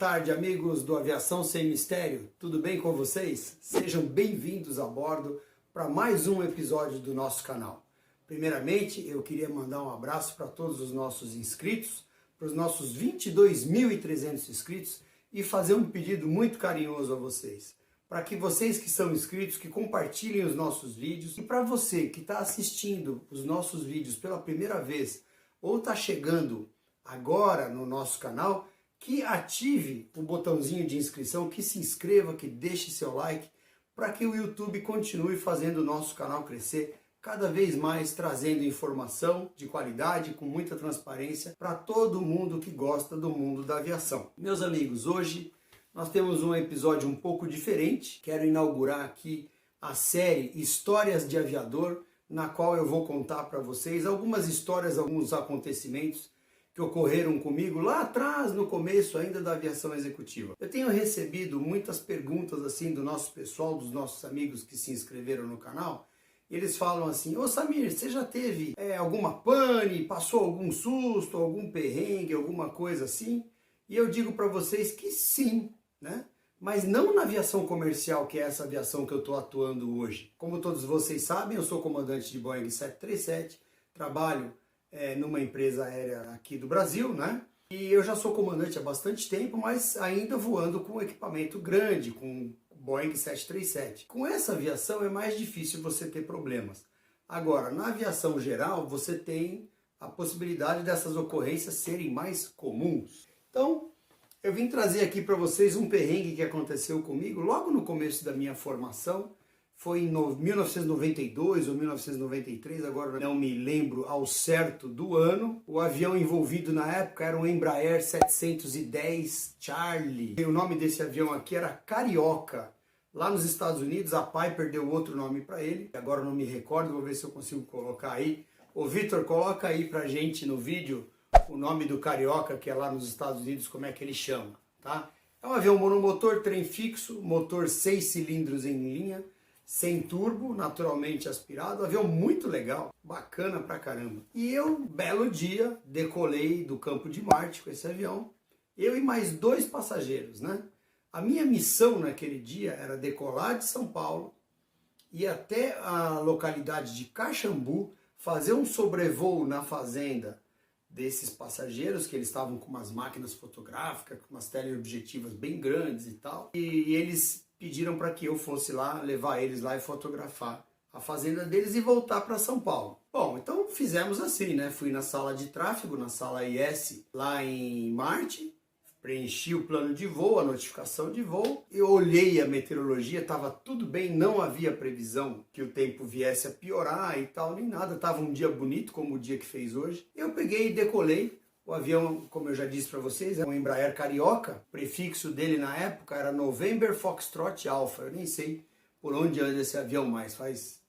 tarde, amigos do Aviação Sem Mistério. Tudo bem com vocês? Sejam bem-vindos a bordo para mais um episódio do nosso canal. Primeiramente, eu queria mandar um abraço para todos os nossos inscritos, para os nossos 22.300 inscritos e fazer um pedido muito carinhoso a vocês. Para que vocês que são inscritos, que compartilhem os nossos vídeos. E para você que está assistindo os nossos vídeos pela primeira vez ou está chegando agora no nosso canal, que ative o botãozinho de inscrição, que se inscreva, que deixe seu like, para que o YouTube continue fazendo o nosso canal crescer cada vez mais, trazendo informação de qualidade, com muita transparência, para todo mundo que gosta do mundo da aviação. Meus amigos, hoje nós temos um episódio um pouco diferente. Quero inaugurar aqui a série Histórias de Aviador, na qual eu vou contar para vocês algumas histórias, alguns acontecimentos que ocorreram comigo lá atrás, no começo ainda da aviação executiva. Eu tenho recebido muitas perguntas assim do nosso pessoal, dos nossos amigos que se inscreveram no canal. Eles falam assim: ô Samir, você já teve alguma pane, passou algum susto, algum perrengue, alguma coisa assim? E eu digo para vocês que sim, né? Mas não na aviação comercial, que é essa aviação que eu estou atuando hoje. Como todos vocês sabem, eu sou comandante de Boeing 737, trabalho numa empresa aérea aqui do Brasil, né? E eu já sou comandante há bastante tempo, mas ainda voando com equipamento grande, com Boeing 737. Com essa aviação é mais difícil você ter problemas. Agora, na aviação geral, você tem a possibilidade dessas ocorrências serem mais comuns. Então, eu vim trazer aqui para vocês um perrengue que aconteceu comigo logo no começo da minha formação. Foi em 1992 ou 1993, agora não me lembro ao certo do ano. O avião envolvido na época era um Embraer 710 Charlie. E o nome desse avião aqui era Carioca. Lá nos Estados Unidos, a Piper deu outro nome para ele. Agora eu não me recordo, vou ver se eu consigo colocar aí. Ô Vitor, coloca aí pra gente no vídeo o nome do Carioca, que é lá nos Estados Unidos, como é que ele chama, tá? É um avião monomotor, trem fixo, motor 6 cilindros em linha, sem turbo, naturalmente aspirado, avião muito legal, bacana pra caramba. E eu, belo dia, decolei do campo de Marte com esse avião, eu e mais 2 passageiros, né? A minha missão naquele dia era decolar de São Paulo, ir até a localidade de Caxambu, fazer um sobrevoo na fazenda desses passageiros, que eles estavam com umas máquinas fotográficas, com umas teleobjetivas bem grandes e tal, e eles pediram para que eu fosse lá, levar eles lá e fotografar a fazenda deles e voltar para São Paulo. Bom, então fizemos assim, né? Fui na sala de tráfego, na sala IS, lá em Marte, preenchi o plano de voo, a notificação de voo, eu olhei a meteorologia, estava tudo bem, não havia previsão que o tempo viesse a piorar e tal, nem nada, estava um dia bonito como o dia que fez hoje. Eu peguei e decolei. O avião, como eu já disse para vocês, é um Embraer Carioca. O prefixo dele na época era November Foxtrot Alpha. Eu nem sei por onde anda esse avião mais. Faz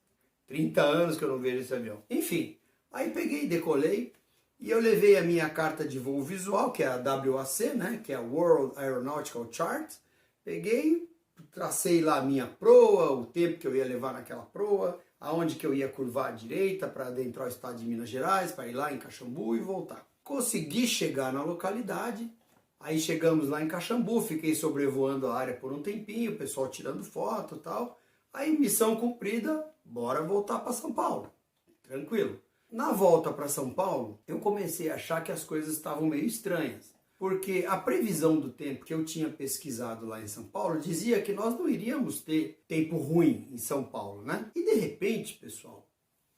30 anos que eu não vejo esse avião. Enfim, aí peguei, decolei e eu levei a minha carta de voo visual, que é a WAC, né? Que é a World Aeronautical Chart. Peguei, tracei lá a minha proa, o tempo que eu ia levar naquela proa, aonde que eu ia curvar à direita para adentrar o estado de Minas Gerais, para ir lá em Caxambu e voltar. Consegui chegar na localidade, aí chegamos lá em Caxambu, fiquei sobrevoando a área por um tempinho, o pessoal tirando foto e tal. Aí missão cumprida, bora voltar para São Paulo. Tranquilo. Na volta para São Paulo, eu comecei a achar que as coisas estavam meio estranhas. Porque a previsão do tempo que eu tinha pesquisado lá em São Paulo dizia que nós não iríamos ter tempo ruim em São Paulo, né? E de repente, pessoal,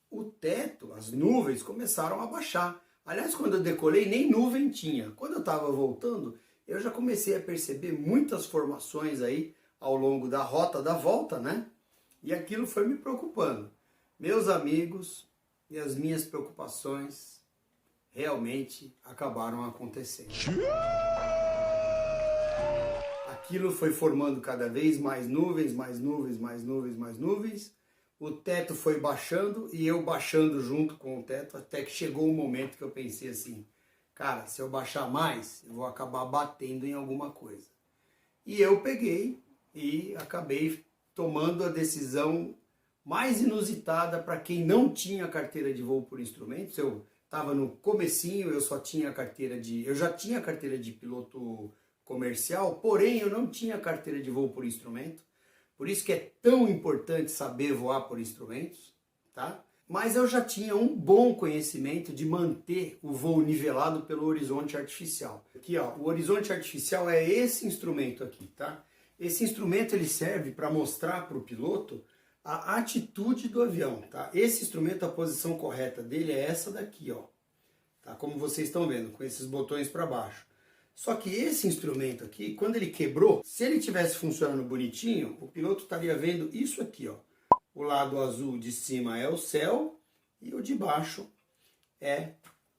o teto, as nuvens começaram a baixar. Aliás, quando eu decolei, nem nuvem tinha. Quando eu estava voltando, eu já comecei a perceber muitas formações aí ao longo da rota da volta, né? E aquilo foi me preocupando. Meus amigos e as minhas preocupações realmente acabaram acontecendo. Aquilo foi formando cada vez mais nuvens, mais nuvens, mais nuvens, mais nuvens. O teto foi baixando e eu baixando junto com o teto, até que chegou um momento que eu pensei assim: cara, se eu baixar mais, eu vou acabar batendo em alguma coisa. E eu peguei e acabei tomando a decisão mais inusitada para quem não tinha carteira de voo por instrumentos. Eu estava no comecinho, eu já tinha a carteira de piloto comercial, porém eu não tinha carteira de voo por instrumento, por isso que é tão importante saber voar por instrumentos, tá? Mas eu já tinha um bom conhecimento de manter o voo nivelado pelo horizonte artificial. Aqui, ó, o horizonte artificial é esse instrumento aqui, tá? Esse instrumento ele serve para mostrar para o piloto a atitude do avião, tá? Esse instrumento, a posição correta dele é essa daqui, ó. Tá? Como vocês estão vendo, com esses botões para baixo. Só que esse instrumento aqui, quando ele quebrou, se ele tivesse funcionando bonitinho, o piloto estaria vendo isso aqui, ó. O lado azul de cima é o céu e o de baixo é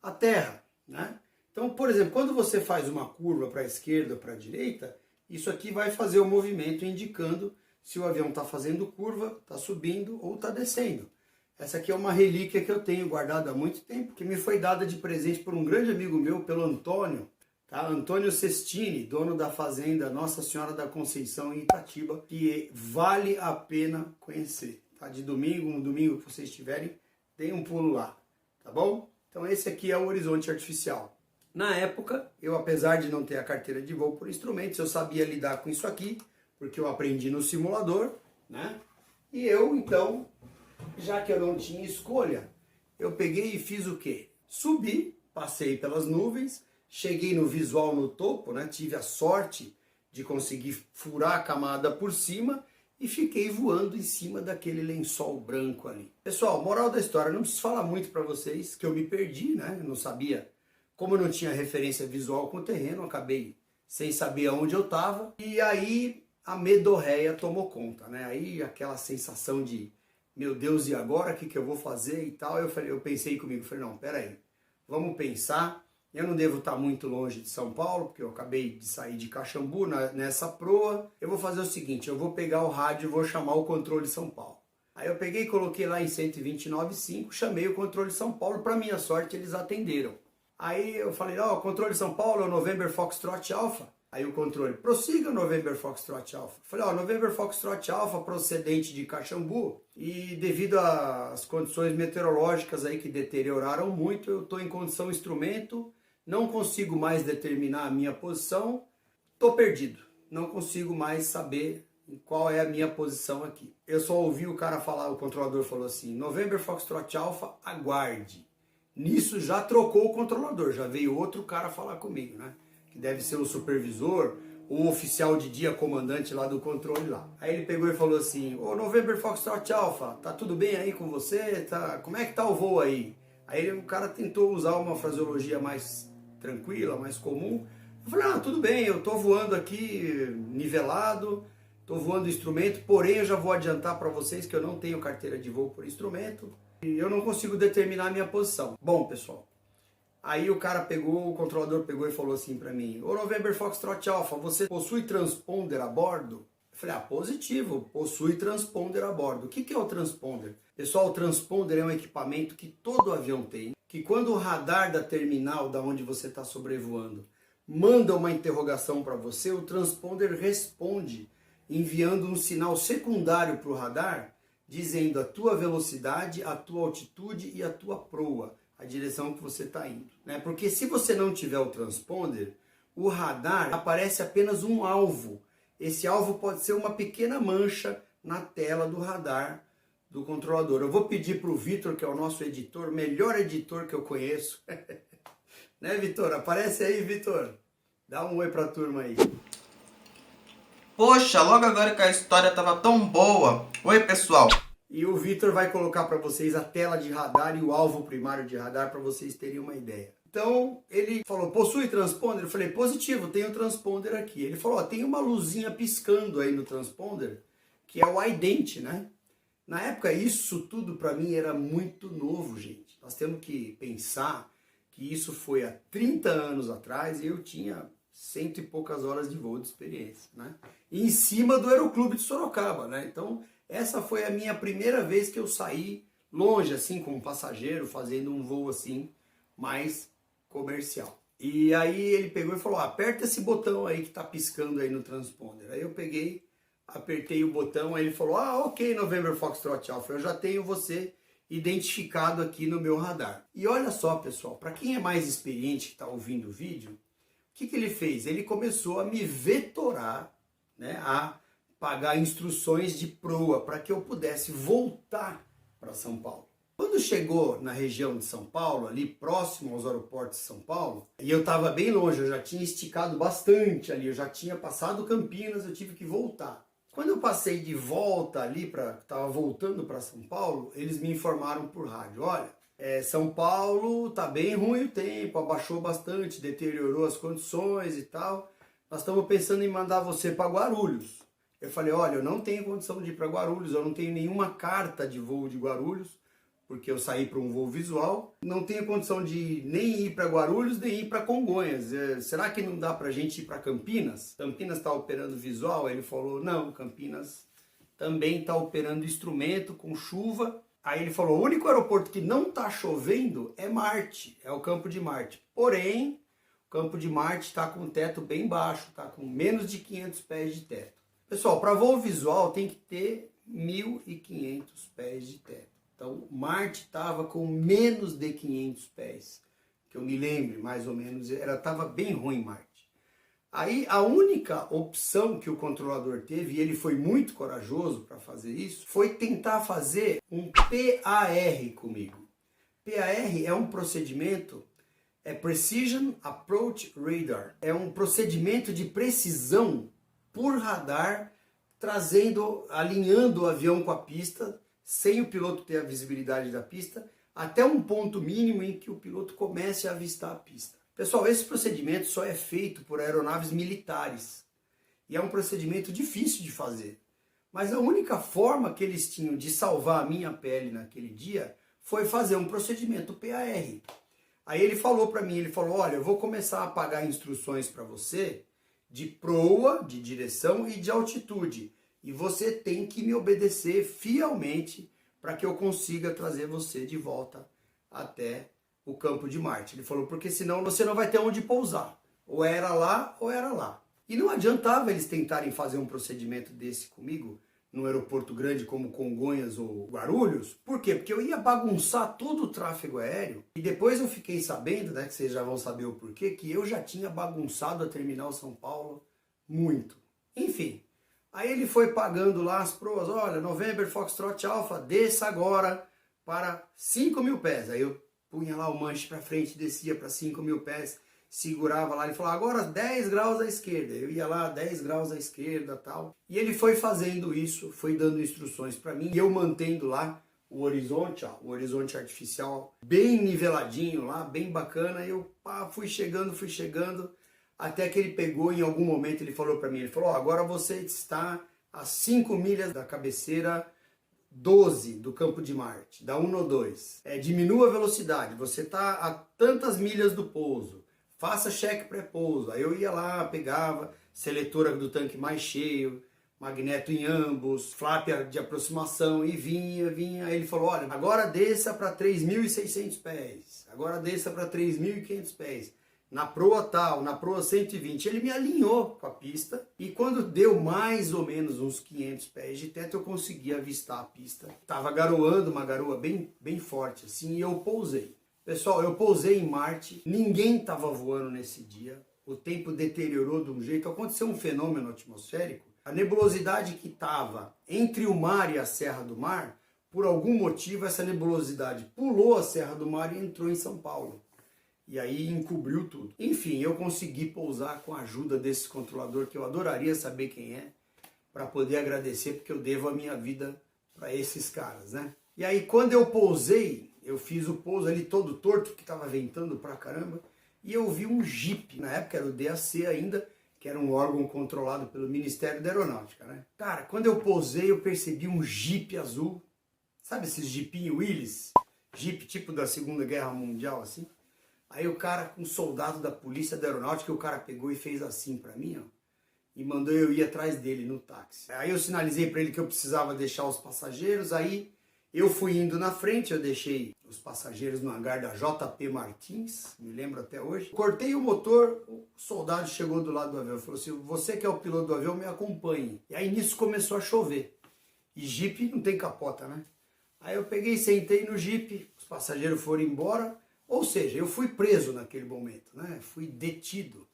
a terra, né? Então, por exemplo, quando você faz uma curva para a esquerda ou para a direita, isso aqui vai fazer o movimento indicando se o avião está fazendo curva, está subindo ou está descendo. Essa aqui é uma relíquia que eu tenho guardada há muito tempo, que me foi dada de presente por um grande amigo meu, pelo Antônio, tá? Antônio Sestini, dono da fazenda Nossa Senhora da Conceição em Itatiba, que vale a pena conhecer, tá? De domingo, um domingo que vocês tiverem, deem um pulo lá, tá bom? Então esse aqui é o horizonte artificial. Na época, eu apesar de não ter a carteira de voo por instrumentos, eu sabia lidar com isso aqui, porque eu aprendi no simulador, né? E eu, então, já que eu não tinha escolha, eu peguei e fiz o quê? Subi, passei pelas nuvens, cheguei no visual no topo, né? Tive a sorte de conseguir furar a camada por cima e fiquei voando em cima daquele lençol branco ali. Pessoal, moral da história, não preciso falar muito para vocês que eu me perdi, né? Eu não sabia, como eu não tinha referência visual com o terreno, eu acabei sem saber aonde eu estava. E aí a medorreia tomou conta, né? Aí aquela sensação de, meu Deus, e agora o que eu vou fazer e tal. Eu pensei comigo, falei, não, peraí, vamos pensar. Eu não devo estar muito longe de São Paulo, porque eu acabei de sair de Caxambu nessa proa. Eu vou fazer o seguinte, eu vou pegar o rádio e vou chamar o controle São Paulo. Aí eu peguei e coloquei lá em 129.5, chamei o controle São Paulo, para minha sorte eles atenderam. Aí eu falei, ó, controle São Paulo é o November Foxtrot Alpha. Aí o controle, prossiga November Foxtrot Alpha. Eu falei, ó, November Foxtrot Alpha procedente de Caxambu. E devido às condições meteorológicas aí que deterioraram muito, eu estou em condição instrumento, não consigo mais determinar a minha posição, estou perdido. Não consigo mais saber qual é a minha posição aqui. Eu só ouvi o cara falar, o controlador falou assim, November Foxtrot Alpha, aguarde. Nisso já trocou o controlador, já veio outro cara falar comigo, né? Que deve ser o supervisor, o oficial de dia, comandante lá do controle lá. Aí ele pegou e falou assim, ô November Foxtrot Alpha, tá tudo bem aí com você? Como é que tá o voo aí? Aí o cara tentou usar uma fraseologia mais tranquila, mais comum. Eu falei, ah, tudo bem, eu tô voando aqui nivelado, tô voando instrumento, porém eu já vou adiantar para vocês que eu não tenho carteira de voo por instrumento. E eu não consigo determinar a minha posição. Bom, pessoal, aí o cara pegou, o controlador pegou e falou assim pra mim, ô November Foxtrot Alpha, você possui transponder a bordo? Eu falei, ah, positivo, possui transponder a bordo. O que é o transponder? Pessoal, o transponder é um equipamento que todo avião tem, que quando o radar da terminal, da onde você está sobrevoando, manda uma interrogação para você, o transponder responde, enviando um sinal secundário para o radar, dizendo a tua velocidade, a tua altitude e a tua proa, a direção que você está indo, né? Porque se você não tiver o transponder, o radar aparece apenas um alvo. Esse alvo pode ser uma pequena mancha na tela do radar do controlador. Eu vou pedir para o Vitor, que é o nosso editor, melhor editor que eu conheço. Né, Vitor? Aparece aí, Vitor. Dá um oi para a turma aí. Poxa, logo agora que a história estava tão boa. Oi, pessoal. E o Vitor vai colocar para vocês a tela de radar e o alvo primário de radar para vocês terem uma ideia. Então, ele falou, possui transponder? Eu falei, positivo, tem o transponder aqui. Ele falou, ó, tem uma luzinha piscando aí no transponder, que é o ident, né? Na época, isso tudo para mim era muito novo, gente. Nós temos que pensar que isso foi há 30 anos atrás e eu tinha 100 e poucas horas de voo de experiência, né? E em cima do Aeroclube de Sorocaba, né? Então, essa foi a minha primeira vez que eu saí longe, assim, como passageiro, fazendo um voo assim, mais comercial. E aí ele pegou e falou, aperta esse botão aí que tá piscando aí no transponder. Aí eu peguei, apertei o botão, aí ele falou, ah, ok, November Foxtrot Alpha, eu já tenho você identificado aqui no meu radar. E olha só, pessoal, para quem é mais experiente que está ouvindo o vídeo, que ele fez? Ele começou a me vetorar, né, a pagar instruções de proa para que eu pudesse voltar para São Paulo. Quando chegou na região de São Paulo, ali próximo aos aeroportos de São Paulo, e eu estava bem longe, eu já tinha esticado bastante ali, eu já tinha passado Campinas, eu tive que voltar. Quando eu passei de volta ali, estava voltando para São Paulo, eles me informaram por rádio, olha, São Paulo tá bem ruim o tempo, abaixou bastante, deteriorou as condições e tal, nós estamos pensando em mandar você para Guarulhos. Eu falei, olha, eu não tenho condição de ir para Guarulhos, eu não tenho nenhuma carta de voo de Guarulhos, porque eu saí para um voo visual, não tenho condição de nem ir para Guarulhos, nem ir para Congonhas. Será que não dá para a gente ir para Campinas? Campinas está operando visual? Ele falou, não, Campinas também está operando instrumento com chuva. Aí ele falou, o único aeroporto que não está chovendo é Marte, é o Campo de Marte. Porém, o Campo de Marte está com o teto bem baixo, está com menos de 500 pés de teto. Pessoal, para voo visual tem que ter 1.500 pés de teto. Então, Marte estava com menos de 500 pés, que eu me lembre mais ou menos, estava bem ruim Marte. Aí a única opção que o controlador teve, e ele foi muito corajoso para fazer isso, foi tentar fazer um PAR comigo. PAR é um procedimento, Precision Approach Radar, é um procedimento de precisão por radar, alinhando o avião com a pista, sem o piloto ter a visibilidade da pista, até um ponto mínimo em que o piloto comece a avistar a pista. Pessoal, esse procedimento só é feito por aeronaves militares. E é um procedimento difícil de fazer. Mas a única forma que eles tinham de salvar a minha pele naquele dia foi fazer um procedimento PAR. Aí ele falou para mim, ele falou, olha, eu vou começar a pagar instruções para você de proa, de direção e de altitude. E você tem que me obedecer fielmente para que eu consiga trazer você de volta até o Campo de Marte. Ele falou, porque senão você não vai ter onde pousar. Ou era lá, ou era lá. E não adiantava eles tentarem fazer um procedimento desse comigo, num aeroporto grande como Congonhas ou Guarulhos. Por quê? Porque eu ia bagunçar todo o tráfego aéreo. E depois eu fiquei sabendo, né, que vocês já vão saber o porquê, que eu já tinha bagunçado a Terminal São Paulo muito. Enfim. Aí ele foi pagando lá as proas, olha, November Foxtrot Alpha, desça agora para 5.000 pés. Aí eu punha lá o manche para frente, descia para 5.000 pés, segurava lá, ele falou, agora 10 graus à esquerda. Eu ia lá, 10 graus à esquerda tal. E ele foi fazendo isso, foi dando instruções para mim, e eu mantendo lá o horizonte, ó, o horizonte artificial bem niveladinho lá, bem bacana. E eu fui chegando, até que ele pegou, em algum momento ele falou para mim, ele falou, agora você está a 5 milhas da cabeceira 12 do Campo de Marte, da 102. Diminua a velocidade, você está a tantas milhas do pouso, faça cheque pré-pouso. Aí eu ia lá, pegava seletora do tanque mais cheio, magneto em ambos, flap de aproximação e vinha. Aí ele falou, olha, agora desça para 3.600 pés, agora desça para 3.500 pés. Na proa tal, na proa 120, ele me alinhou com a pista e quando deu mais ou menos uns 500 pés de teto eu consegui avistar a pista. Tava garoando, uma garoa bem forte assim, e eu pousei. Pessoal, eu pousei em Marte, ninguém tava voando nesse dia, o tempo deteriorou de um jeito, aconteceu um fenômeno atmosférico, a nebulosidade que estava entre o mar e a Serra do Mar, por algum motivo essa nebulosidade pulou a Serra do Mar e entrou em São Paulo. E aí encobriu tudo. Enfim, eu consegui pousar com a ajuda desse controlador, que eu adoraria saber quem é, para poder agradecer, porque eu devo a minha vida para esses caras, né? E aí quando eu pousei, eu fiz o pouso ali todo torto, porque estava ventando pra caramba, e eu vi um Jeep, na época era o DAC ainda, que era um órgão controlado pelo Ministério da Aeronáutica, né? Cara, quando eu pousei, eu percebi um Jeep azul, sabe esses Jeepinho Willys? Jeep tipo da Segunda Guerra Mundial, assim. Aí o cara, um soldado da Polícia da Aeronáutica, o cara pegou e fez assim pra mim, ó, e mandou eu ir atrás dele no táxi. Aí eu sinalizei pra ele que eu precisava deixar os passageiros, aí eu fui indo na frente, eu deixei os passageiros no hangar da JP Martins, me lembro até hoje. Cortei o motor, o soldado chegou do lado do avião, falou assim, você que é o piloto do avião, me acompanhe. E aí nisso começou a chover. E Jeep não tem capota, né? Aí eu peguei, sentei no Jeep, os passageiros foram embora. Ou seja, eu fui preso naquele momento, né? Fui detido.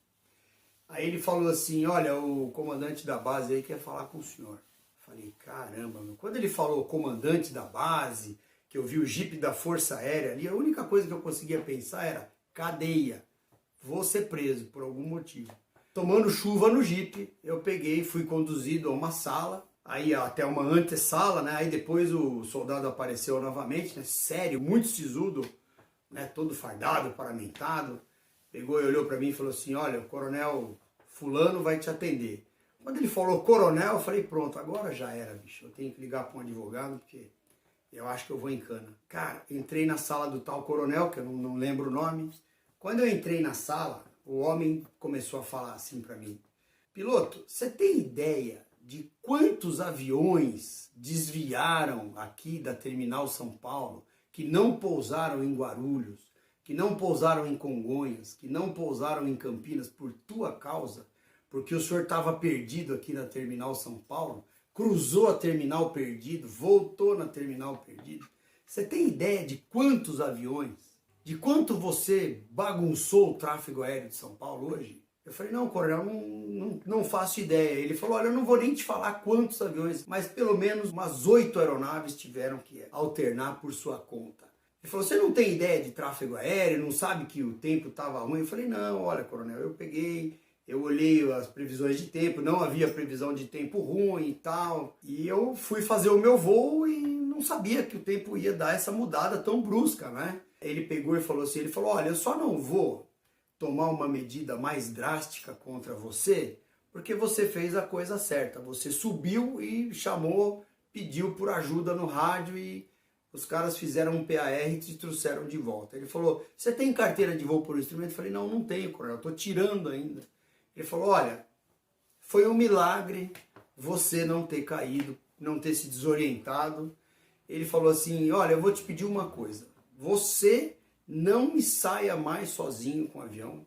Aí ele falou assim, olha, o comandante da base aí quer falar com o senhor. Falei, caramba, meu. Quando ele falou comandante da base, que eu vi o jipe da Força Aérea ali, a única coisa que eu conseguia pensar era cadeia, vou ser preso por algum motivo. Tomando chuva no jipe, eu peguei e fui conduzido a uma sala, aí até uma antessala, né? Aí depois o soldado apareceu novamente, né? Sério, muito sisudo, né? Todo fardado, paramentado. Pegou e olhou para mim e falou assim, olha, o coronel fulano vai te atender. Quando ele falou coronel, eu falei, pronto, agora já era, bicho. Eu tenho que ligar para um advogado, porque eu acho que eu vou em cana. Cara, entrei na sala do tal coronel, que eu não lembro o nome. Quando eu entrei na sala, o homem começou a falar assim para mim. Piloto, você tem ideia de quantos aviões desviaram aqui da Terminal São Paulo, que não pousaram em Guarulhos, que não pousaram em Congonhas, que não pousaram em Campinas por tua causa, porque o senhor estava perdido aqui na Terminal São Paulo, cruzou a Terminal perdido, voltou na Terminal perdido. Você tem ideia de quantos aviões, de quanto você bagunçou o tráfego aéreo de São Paulo hoje? Eu falei, não, coronel, não faço ideia. Ele falou, olha, eu não vou nem te falar quantos aviões, mas pelo menos umas 8 aeronaves tiveram que alternar por sua conta. Ele falou, você não tem ideia de tráfego aéreo, não sabe que o tempo estava ruim? Eu falei, não, olha, coronel, eu olhei as previsões de tempo, não havia previsão de tempo ruim e tal, e eu fui fazer o meu voo e não sabia que o tempo ia dar essa mudada tão brusca, né? Ele pegou e falou assim, olha, eu só não vou tomar uma medida mais drástica contra você, porque você fez a coisa certa, você subiu e chamou, pediu por ajuda no rádio e os caras fizeram um PAR e te trouxeram de volta. Ele falou, você tem carteira de voo por instrumento? Eu falei, não tenho, coronel, estou tirando ainda. Ele falou, olha, foi um milagre você não ter caído, não ter se desorientado. Ele falou assim, olha, eu vou te pedir uma coisa, você não me saia mais sozinho com o avião,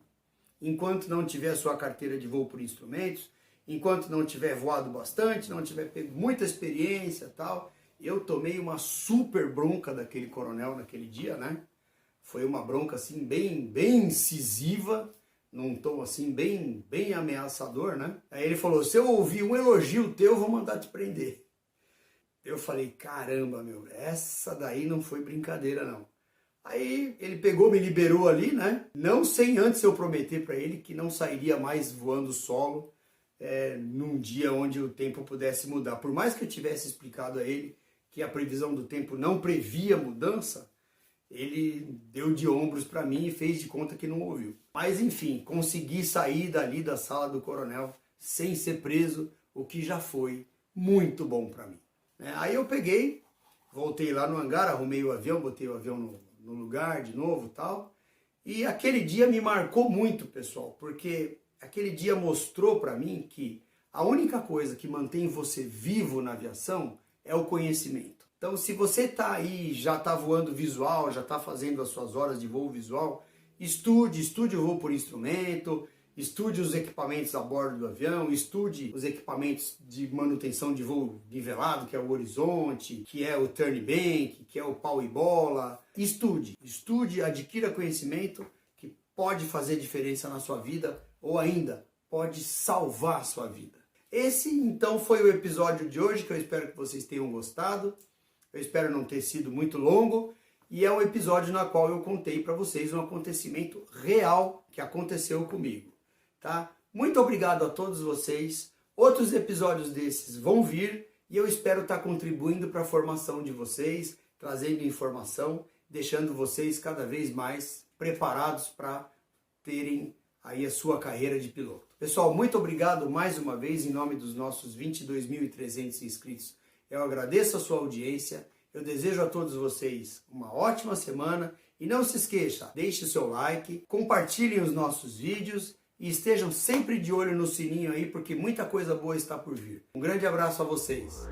enquanto não tiver a sua carteira de voo por instrumentos, enquanto não tiver voado bastante, não tiver pego muita experiência e tal. Eu tomei uma super bronca daquele coronel naquele dia, né? Foi uma bronca assim bem incisiva, num tom assim bem ameaçador, né? Aí ele falou, se eu ouvir um elogio teu, eu vou mandar te prender. Eu falei, caramba, meu, essa daí não foi brincadeira, não. Aí ele pegou, me liberou ali, né? Não sem antes eu prometer para ele que não sairia mais voando solo num dia onde o tempo pudesse mudar. Por mais que eu tivesse explicado a ele que a previsão do tempo não previa mudança, ele deu de ombros para mim e fez de conta que não ouviu. Mas enfim, consegui sair dali da sala do coronel sem ser preso, o que já foi muito bom para mim. Aí eu peguei, voltei lá no hangar, arrumei o avião, botei o avião no lugar de novo e tal. E aquele dia me marcou muito, pessoal, porque aquele dia mostrou para mim que a única coisa que mantém você vivo na aviação é o conhecimento. Então, se você está aí, já está voando visual, já está fazendo as suas horas de voo visual, estude o voo por instrumento, estude os equipamentos a bordo do avião, estude os equipamentos de manutenção de voo nivelado, que é o horizonte, que é o turn bank, que é o pau e bola. Estude, adquira conhecimento que pode fazer diferença na sua vida ou ainda pode salvar a sua vida. Esse, então, foi o episódio de hoje, que eu espero que vocês tenham gostado. Eu espero não ter sido muito longo. E é um episódio na qual eu contei para vocês um acontecimento real que aconteceu comigo. Tá? Muito obrigado a todos vocês. Outros episódios desses vão vir e eu espero estar contribuindo para a formação de vocês, trazendo informação, deixando vocês cada vez mais preparados para terem aí a sua carreira de piloto. Pessoal, muito obrigado mais uma vez em nome dos nossos 22.300 inscritos. Eu agradeço a sua audiência, eu desejo a todos vocês uma ótima semana e não se esqueça, deixe o seu like, compartilhem os nossos vídeos e estejam sempre de olho no sininho aí, porque muita coisa boa está por vir. Um grande abraço a vocês.